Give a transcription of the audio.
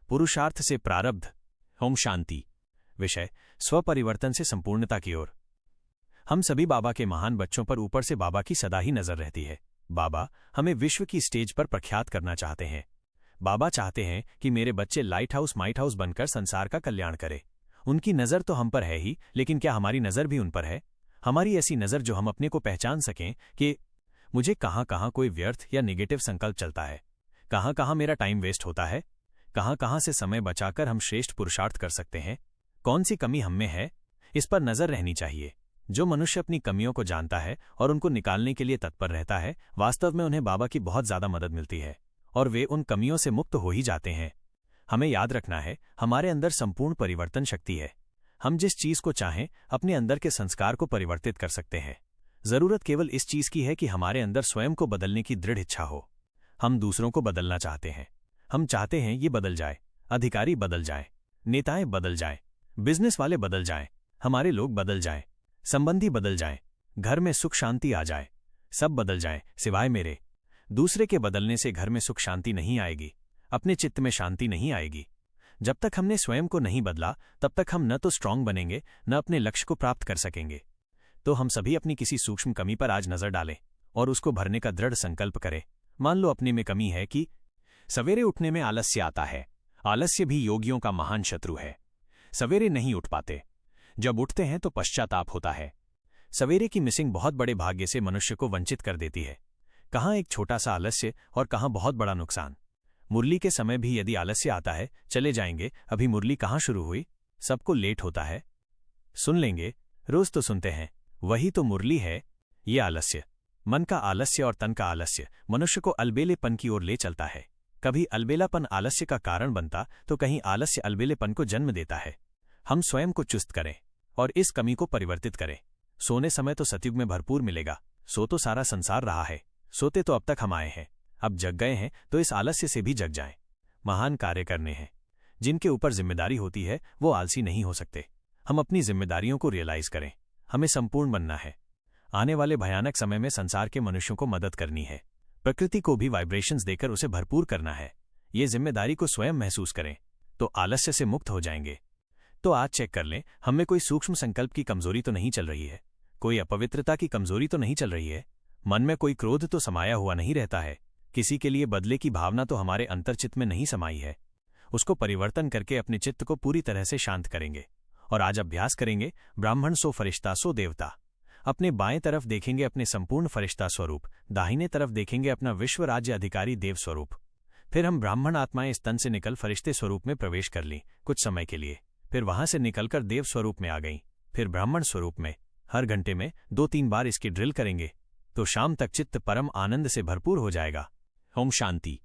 पुरुषार्थ से प्रारब्ध। ओम शांति। विषय स्वपरिवर्तन से संपूर्णता की ओर। हम सभी बाबा के महान बच्चों पर ऊपर से बाबा की सदा ही नजर रहती है। बाबा हमें विश्व की स्टेज पर प्रख्यात करना चाहते हैं। बाबा चाहते हैं कि मेरे बच्चे लाइट हाउस माइट हाउस बनकर संसार का कल्याण करें। उनकी नजर तो हम पर है ही, लेकिन क्या हमारी नजर भी उन पर है? हमारी ऐसी नजर जो हम अपने को पहचान सकें कि मुझे कहां कहां कोई व्यर्थ या निगेटिव संकल्प चलता है, कहां कहां मेरा टाइम वेस्ट होता है, कहां कहां से समय बचाकर हम श्रेष्ठ पुरुषार्थ कर सकते हैं, कौन सी कमी हम में है, इस पर नजर रहनी चाहिए। जो मनुष्य अपनी कमियों को जानता है और उनको निकालने के लिए तत्पर रहता है, वास्तव में उन्हें बाबा की बहुत ज्यादा मदद मिलती है और वे उन कमियों से मुक्त हो ही जाते हैं। हमें याद रखना है, हमारे अंदर संपूर्ण परिवर्तन शक्ति है। हम जिस चीज को चाहें अपने अंदर के संस्कार को परिवर्तित कर सकते हैं। जरूरत केवल इस चीज की है कि हमारे अंदर स्वयं को बदलने की दृढ़ इच्छा हो। हम दूसरों को बदलना चाहते हैं। हम चाहते हैं ये बदल जाए, अधिकारी बदल जाएं, नेताएं बदल जाएं, बिजनेस वाले बदल जाएं, हमारे लोग बदल जाएं, संबंधी बदल जाएं, घर में सुख शांति आ जाए, सब बदल जाएं सिवाय मेरे। दूसरे के बदलने से घर में सुख शांति नहीं आएगी, अपने चित्त में शांति नहीं आएगी। जब तक हमने स्वयं को नहीं बदला, तब तक हम न तो स्ट्रांग बनेंगे, न अपने लक्ष्य को प्राप्त कर सकेंगे। तो हम सभी अपनी किसी सूक्ष्म कमी पर आज नजर डालें और उसको भरने का दृढ़ संकल्प करें। मान लो अपने में कमी है कि सवेरे उठने में आलस्य आता है। आलस्य भी योगियों का महान शत्रु है। सवेरे नहीं उठ पाते, जब उठते हैं तो पश्चाताप होता है। सवेरे की मिसिंग बहुत बड़े भाग्य से मनुष्य को वंचित कर देती है। कहाँ एक छोटा सा आलस्य और कहाँ बहुत बड़ा नुकसान। मुरली के समय भी यदि आलस्य आता है, चले जाएंगे, अभी मुरली कहाँ शुरू हुई, सबको लेट होता है, सुन लेंगे, रोज तो सुनते हैं, वही तो मुरली है। ये आलस्य, मन का आलस्य और तन का आलस्य मनुष्य को अलबेलेपन की ओर ले चलता है। कभी अलबेलापन आलस्य का कारण बनता तो कहीं आलस्य अलबेलेपन को जन्म देता है। हम स्वयं को चुस्त करें और इस कमी को परिवर्तित करें। सोने समय तो सतयुग में भरपूर मिलेगा, सो तो सारा संसार रहा है, सोते तो अब तक हम आए हैं, अब जग गए हैं तो इस आलस्य से भी जग जाएं। महान कार्य करने हैं। जिनके ऊपर जिम्मेदारी होती है वो आलसी नहीं हो सकते। हम अपनी जिम्मेदारियों को रियलाइज करें। हमें संपूर्ण बनना है। आने वाले भयानक समय में संसार के मनुष्यों को मदद करनी है। प्रकृति को भी वाइब्रेशंस देकर उसे भरपूर करना है। ये जिम्मेदारी को स्वयं महसूस करें तो आलस्य से मुक्त हो जाएंगे। तो आज चेक कर लें, हमें कोई सूक्ष्म संकल्प की कमजोरी तो नहीं चल रही है, कोई अपवित्रता की कमजोरी तो नहीं चल रही है, मन में कोई क्रोध तो समाया हुआ नहीं रहता है, किसी के लिए बदले की भावना तो हमारे अंतर्चित्त में नहीं समाई है। उसको परिवर्तन करके अपने चित्त को पूरी तरह से शांत करेंगे और आज अभ्यास करेंगे ब्राह्मण सो फरिश्ता सो देवता। अपने बाएं तरफ देखेंगे अपने संपूर्ण फरिश्ता स्वरूप, दाहिने तरफ देखेंगे अपना विश्व राज्य अधिकारी देव स्वरूप। फिर हम ब्राह्मण आत्माएं इस तन से निकल फरिश्ते स्वरूप में प्रवेश कर लीं कुछ समय के लिए, फिर वहां से निकलकर देव स्वरूप में आ गईं, फिर ब्राह्मण स्वरूप में। हर घंटे में 2-3 बार इसकी ड्रिल करेंगे तो शाम तक चित्त परम आनंद से भरपूर हो जाएगा। ओम शांति।